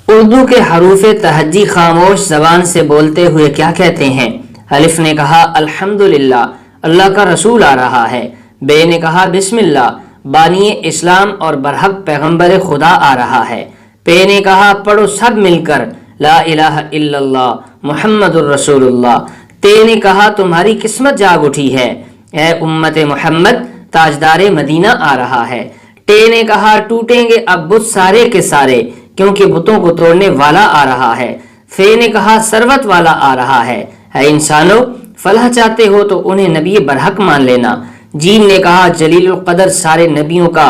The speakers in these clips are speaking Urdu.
اردو کے حروف تہجی خاموش زبان سے بولتے ہوئے کیا کہتے ہیں؟ الف نے کہا الحمدللہ، اللہ کا رسول آ رہا ہے۔ بے نے کہا بسم اللہ، بانی اسلام اور برحق پیغمبر خدا آ رہا ہے۔ پے نے کہا پڑھو سب مل کر لا الہ الا اللہ محمد الرسول اللہ۔ تے نے کہا تمہاری قسمت جاگ اٹھی ہے، اے امت محمد تاجدار مدینہ آ رہا ہے۔ ٹے نے کہا ٹوٹیں گے اب بت سارے کے سارے، کیونکہ بتوں کو توڑنے والا آ رہا ہے۔ فے نے کہا سروت والا آ رہا ہے، اے انسانو فلاح چاہتے ہو تو انہیں نبی برحق مان لینا۔ جیم نے کہا جلیل القدر سارے نبیوں کا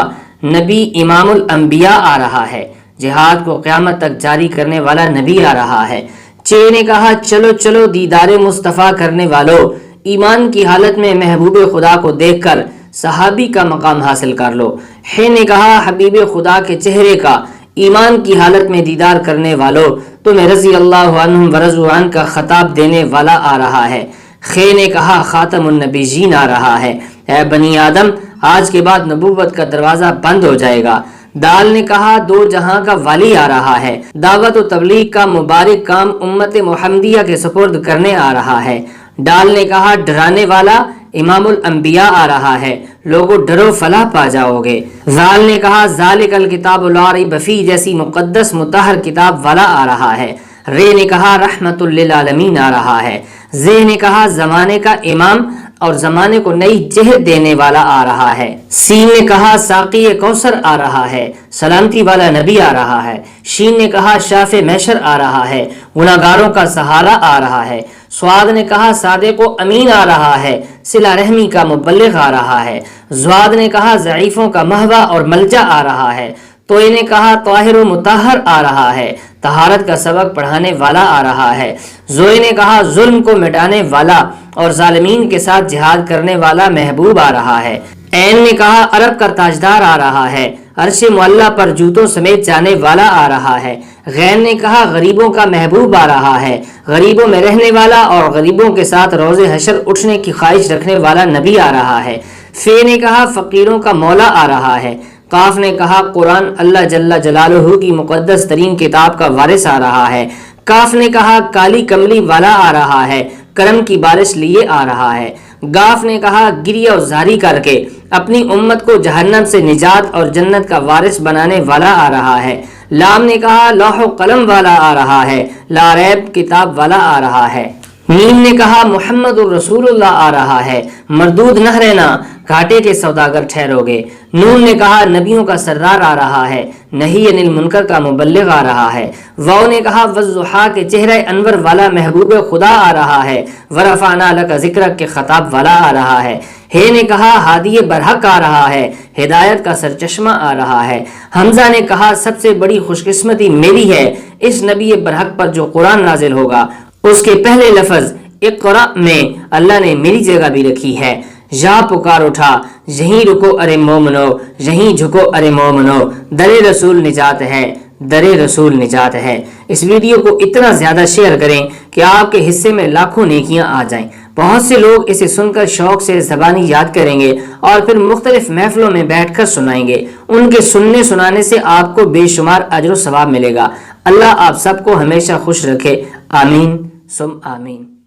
نبی امام الانبیاء آ رہا ہے، جہاد کو قیامت تک جاری کرنے والا نبی آ رہا ہے۔ چے نے کہا چلو چلو دیدار مصطفیٰ کرنے والو، ایمان کی حالت میں محبوب خدا کو دیکھ کر صحابی کا مقام حاصل کر لو۔ ہے نے کہا حبیب خدا کے چہرے کا ایمان کی حالت میں دیدار کرنے والو، تمہیں رضی اللہ عنہم ورضوا عنہ کا خطاب دینے والا آ رہا ہے۔ خے نے کہا خاتم النبیین آ رہا ہے، اے بنی آدم آج کے بعد نبوت کا دروازہ بند ہو جائے گا۔ دال نے کہا دو جہاں کا والی آ رہا ہے، دعوت و تبلیغ کا مبارک کام امت محمدیہ کے سپرد کرنے آ رہا ہے۔ ڈال نے کہا ڈرانے والا امام الانبیاء آ رہا ہے، لوگوں ڈرو فلاح پا جاؤ گے۔ زال نے کہا ذالک الکتاب لا ریب فیہ جیسی مقدس مطہر کتاب والا آ رہا ہے۔ رے نے کہا رحمت للعالمین آ رہا ہے۔ زے نے کہا زمانے کا امام اور زمانے کو نئی جہت دینے والا آ رہا ہے۔ سین نے کہا ساقی کوثر آ رہا ہے، سلامتی والا نبی آ رہا ہے۔ شین نے کہا شاف محشر آ رہا ہے، گناہگاروں کا سہارا آ رہا ہے۔ سواد نے کہا صادق و امین آ رہا ہے، صلہ رحمی کا مبلغ آ رہا ہے۔ زواد نے کہا ضعیفوں کا مہوا اور ملجا آ رہا ہے۔ توئے نے کہا طاہر و مطہر آ رہا ہے، طہارت کا سبق پڑھانے والا آ رہا ہے۔ زوئے نے کہا ظلم کو مٹانے والا اور ظالمین کے ساتھ جہاد کرنے والا محبوب آ رہا ہے۔ عین نے کہا عرب کا تاجدار آ رہا ہے، عرش معلیٰ پر جوتوں سمیت جانے والا آ رہا ہے۔ غین نے کہا غریبوں کا محبوب آ رہا ہے، غریبوں میں رہنے والا اور غریبوں کے ساتھ روز حشر اٹھنے کی خواہش رکھنے والا نبی آ رہا ہے۔ فے نے کہا فقیروں کا مولا آ رہا ہے۔ قاف نے کہا قرآن اللہ جل جلالہ کی مقدس ترین کتاب کا وارث آ رہا ہے۔ کاف نے کہا کالی کملی والا آ رہا ہے، کرم کی بارش لیے آ رہا ہے۔ گاف نے کہا گریہ و زاری کر کے اپنی امت کو جہنم سے نجات اور جنت کا وارث بنانے والا آ رہا ہے۔ لام نے کہا لوح و قلم والا آ رہا ہے، لا ریب کتاب والا آ رہا ہے۔ میم نے کہا محمد الرسول اللہ آ رہا ہے، مردود نہ رہنا گھاٹے کے سوداگر ٹھہرو گے۔ نون نے کہا نبیوں کا سردار آ رہا ہے، نہی عن المنکر کا مبلغ آ رہا ہے۔ واو نے کہا والضحیٰ کے چہرہ انور والا محبوب خدا آ رہا ہے، ورفعنا لک ذکرک کے خطاب والا آ رہا ہے۔ ہے نے کہا ہادی برحق آ رہا ہے، ہدایت کا سرچشمہ آ رہا ہے۔ حمزہ نے کہا سب سے بڑی خوش قسمتی میری ہے اس نبی برحق پر جو قرآن نازل ہوگا، اس کے پہلے لفظ اقرأ میں اللہ نے میری جگہ بھی رکھی ہے۔ یا پکار اٹھا یہیں رکو ارے مومنو، یہیں جھکو ارے مومنو، در رسول نجات ہے، در رسول نجات ہے۔ اس ویڈیو کو اتنا زیادہ شیئر کریں کہ آپ کے حصے میں لاکھوں نیکیاں آ جائیں۔ بہت سے لوگ اسے سن کر شوق سے زبانی یاد کریں گے اور پھر مختلف محفلوں میں بیٹھ کر سنائیں گے۔ ان کے سننے سنانے سے آپ کو بے شمار اجر و ثواب ملے گا۔ اللہ آپ سب کو ہمیشہ خوش رکھے، آمین ثم آمین۔